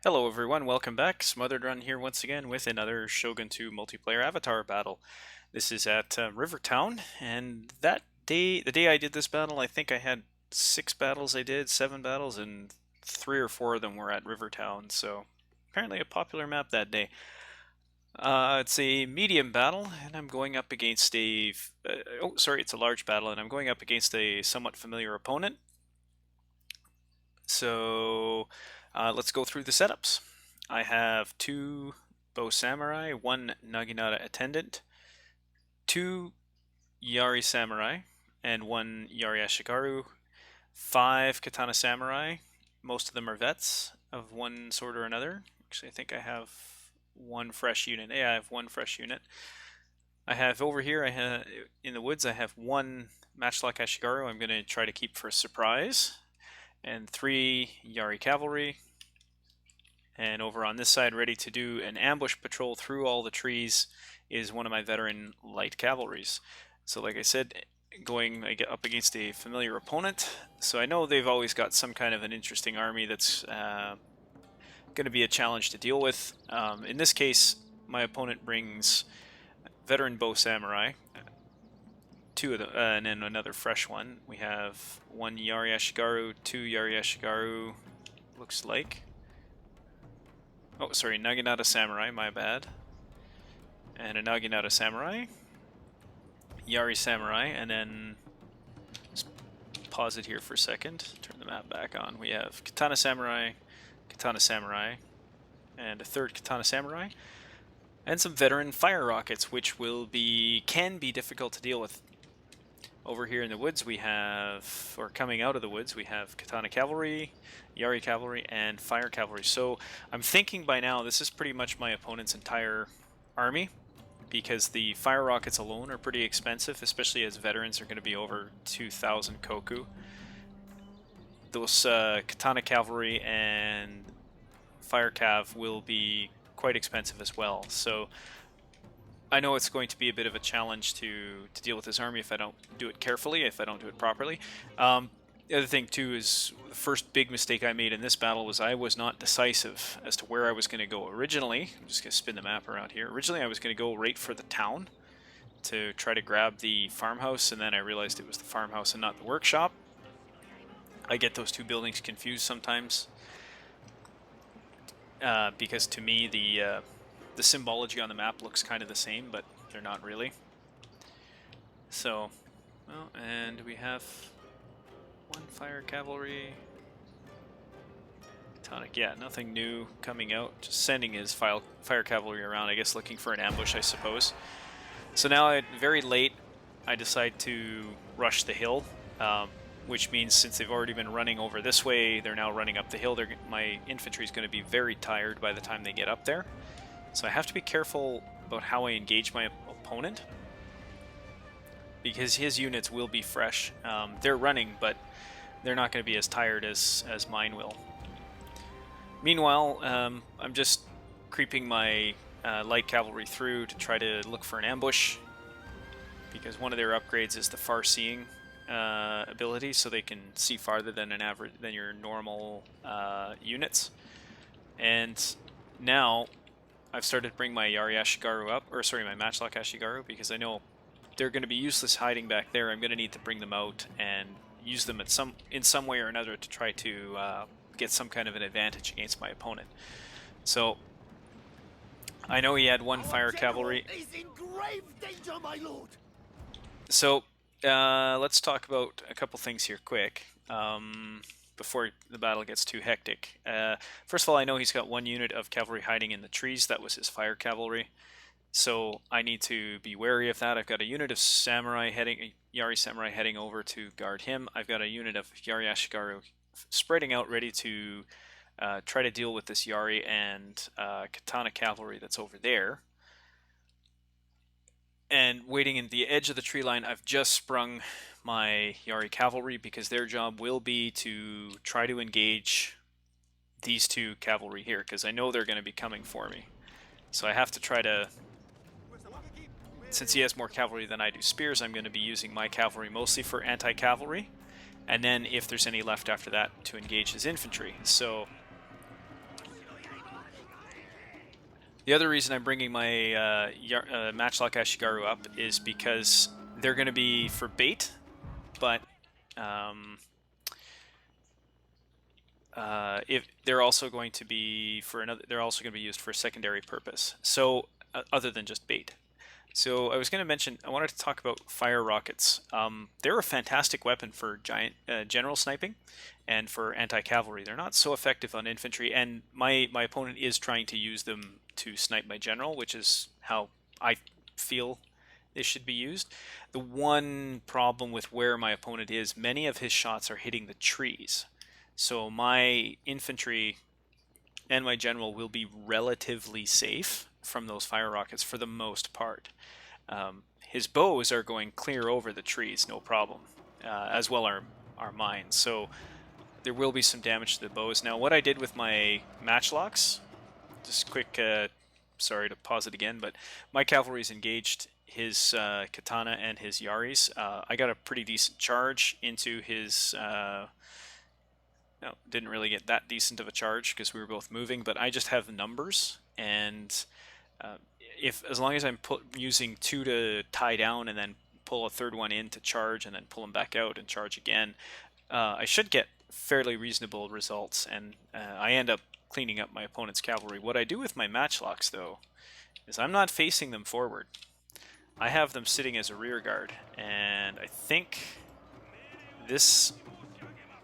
Hello everyone, welcome back. Smothered Run here once again with another Shogun 2 multiplayer avatar battle. This is at Rivertown, and the day I did this battle, I think I had 6 battles I did, 7 battles, and 3 or 4 of them were at Rivertown, so apparently a popular map that day. It's a medium battle, and I'm going up against it's a large battle, and I'm going up against a somewhat familiar opponent. So let's go through the setups. I have 2 Bow Samurai, 1 Naginata Attendant, 2 Yari Samurai, and 1 Yari Ashigaru, 5 Katana Samurai. Most of them are vets of one sort or another. Actually, I think I have 1 fresh unit. Yeah, I have 1 fresh unit. I have over here, in the woods, I have 1 Matchlock Ashigaru I'm going to try to keep for a surprise, and 3 Yari Cavalry. And over on this side, ready to do an ambush patrol through all the trees, is one of my veteran light cavalries. So like I said, I get up against a familiar opponent. So I know they've always got some kind of an interesting army that's going to be a challenge to deal with. In this case, my opponent brings veteran Bow Samurai, 2 of them, and then another fresh one. We have 1 Yari Ashigaru, 2 Yari Ashigaru, looks like. Oh, sorry, Naginata Samurai, my bad. And a Naginata Samurai, Yari Samurai, and then let's pause it here for a second, turn the map back on. We have Katana Samurai, and a 3rd Katana Samurai, and some veteran fire rockets, which can be difficult to deal with. Over here in the woods coming out of the woods, we have Katana Cavalry, Yari Cavalry, and Fire Cavalry. So I'm thinking by now this is pretty much my opponent's entire army, because the fire rockets alone are pretty expensive, especially as veterans are going to be over 2,000 koku. Those Katana Cavalry and Fire Cav will be quite expensive as well. So I know it's going to be a bit of a challenge to deal with this army if I don't do it carefully, if I don't do it properly. The other thing too is the first big mistake I made in this battle was I was not decisive as to where I was going to go. Originally, I'm just going to spin the map around here. Originally I was going to go right for the town to try to grab the farmhouse, and then I realized it was the farmhouse and not the workshop. I get those 2 buildings confused sometimes because to me the symbology on the map looks kind of the same, but they're not really. So, well, and we have 1 Fire Cavalry. Tonic, yeah, nothing new coming out. Just sending his Fire Cavalry around, I guess looking for an ambush, I suppose. So now, very late, I decide to rush the hill, which means since they've already been running over this way, they're now running up the hill. My infantry is going to be very tired by the time they get up there. So I have to be careful about how I engage my opponent, because his units will be fresh. They're running, but they're not going to be as tired as mine will. Meanwhile, I'm just creeping my light cavalry through to try to look for an ambush, because one of their upgrades is the far-seeing ability, so they can see farther than your normal units. And now I've started to bring my Yari Ashigaru up, or sorry, my Matchlock Ashigaru, because I know they're going to be useless hiding back there. I'm going to need to bring them out and use them in some way or another to try to get some kind of an advantage against my opponent. So I know he had 1 Fire Cavalry. Is in grave danger, my lord. So let's talk about a couple things here quick. Before the battle gets too hectic. First of all, I know he's got 1 unit of cavalry hiding in the trees. That was his Fire Cavalry. So I need to be wary of that. I've got a unit of Yari Samurai heading over to guard him. I've got a unit of Yari Ashigaru spreading out, ready to try to deal with this Yari and Katana Cavalry that's over there. And waiting in the edge of the tree line, I've just sprung my Yari Cavalry, because their job will be to try to engage these 2 cavalry here, because I know they're going to be coming for me. So I have to try to, since he has more cavalry than I do spears, I'm going to be using my cavalry mostly for anti-cavalry, and then if there's any left after that, to engage his infantry. So The other reason I'm bringing my Matchlock Ashigaru up is because they're going to be for bait, but if they're also going to be for another, they're also going to be used for a secondary purpose. So other than just bait. So I was going to mention, I wanted to talk about fire rockets. They're a fantastic weapon for giant general sniping and for anti-cavalry. They're not so effective on infantry, and my opponent is trying to use them to snipe my general, which is how I feel they should be used. The one problem with where my opponent is, many of his shots are hitting the trees. So my infantry and my general will be relatively safe from those fire rockets for the most part. His bows are going clear over the trees, no problem, as well our mines. So there will be some damage to the bows. Now, what I did with my matchlocks, just quick, sorry to pause it again, but my cavalry's engaged his katana and his yaris. I got a pretty decent charge into his... no, didn't really get that decent of a charge because we were both moving, but I just have numbers, and as long as I'm using 2 to tie down and then pull a third one in to charge and then pull them back out and charge again, I should get fairly reasonable results, and I end up cleaning up my opponent's cavalry. What I do with my matchlocks, though, is I'm not facing them forward. I have them sitting as a rear guard, and I think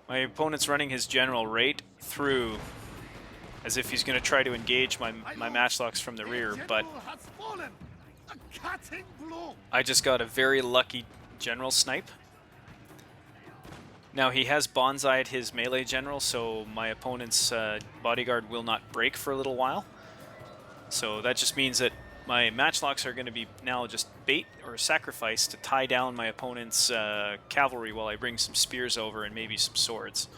my opponent's running his general right through as if he's going to try to engage my matchlocks from the rear, but I just got a very lucky general snipe. Now, he has bonsai'd his melee general, so my opponent's bodyguard will not break for a little while. So that just means that my matchlocks are going to be now just bait or sacrifice to tie down my opponent's cavalry while I bring some spears over and maybe some swords.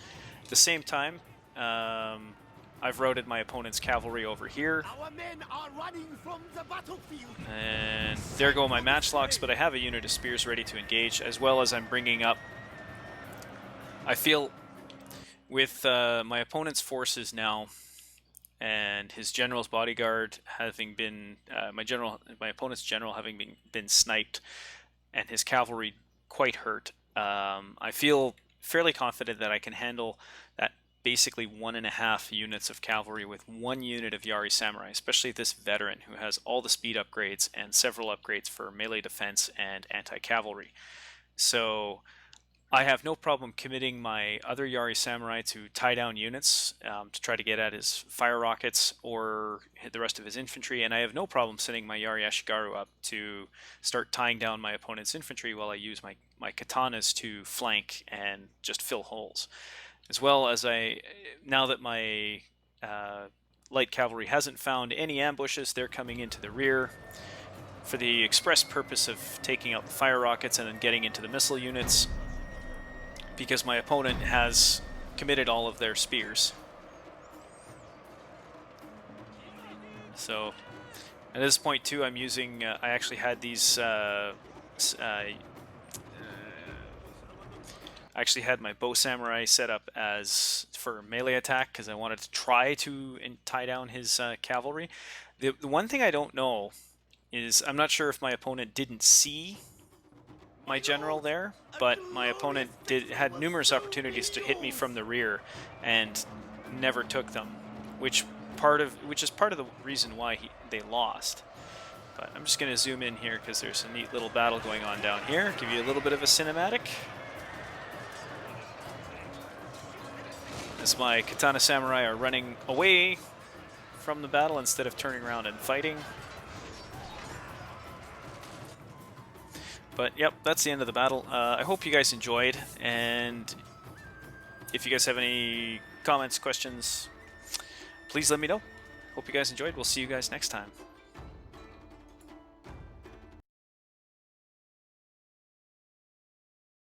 At the same time, I've routed my opponent's cavalry over here. Our men are running from the battlefield. And there go my matchlocks, but I have a unit of spears ready to engage, as well as I'm bringing up... I feel with my opponent's forces now, and his general's bodyguard having been my opponent's general having been sniped, and his cavalry quite hurt, I feel fairly confident that I can handle that basically 1.5 units of cavalry with 1 unit of Yari Samurai, especially this veteran who has all the speed upgrades and several upgrades for melee defense and anti-cavalry. So I have no problem committing my other Yari Samurai to tie down units to try to get at his fire rockets or hit the rest of his infantry, and I have no problem sending my Yari Ashigaru up to start tying down my opponent's infantry while I use my katanas to flank and just fill holes. As well as now that my light cavalry hasn't found any ambushes, they're coming into the rear for the express purpose of taking out the fire rockets and then getting into the missile units, because my opponent has committed all of their spears. So at this point too, I'm using, I actually had these, I actually had my bow samurai set up as for melee attack because I wanted to try to tie down his cavalry. The one thing I don't know is, I'm not sure if my opponent didn't see my general there, but my opponent had numerous opportunities to hit me from the rear and never took them, which is part of the reason why they lost. But I'm just going to zoom in here because there's a neat little battle going on down here. Give you a little bit of a cinematic. As my katana samurai are running away from the battle instead of turning around and fighting. But yep, that's the end of the battle. I hope you guys enjoyed, and if you guys have any comments, questions, please let me know. Hope you guys enjoyed. We'll see you guys next time.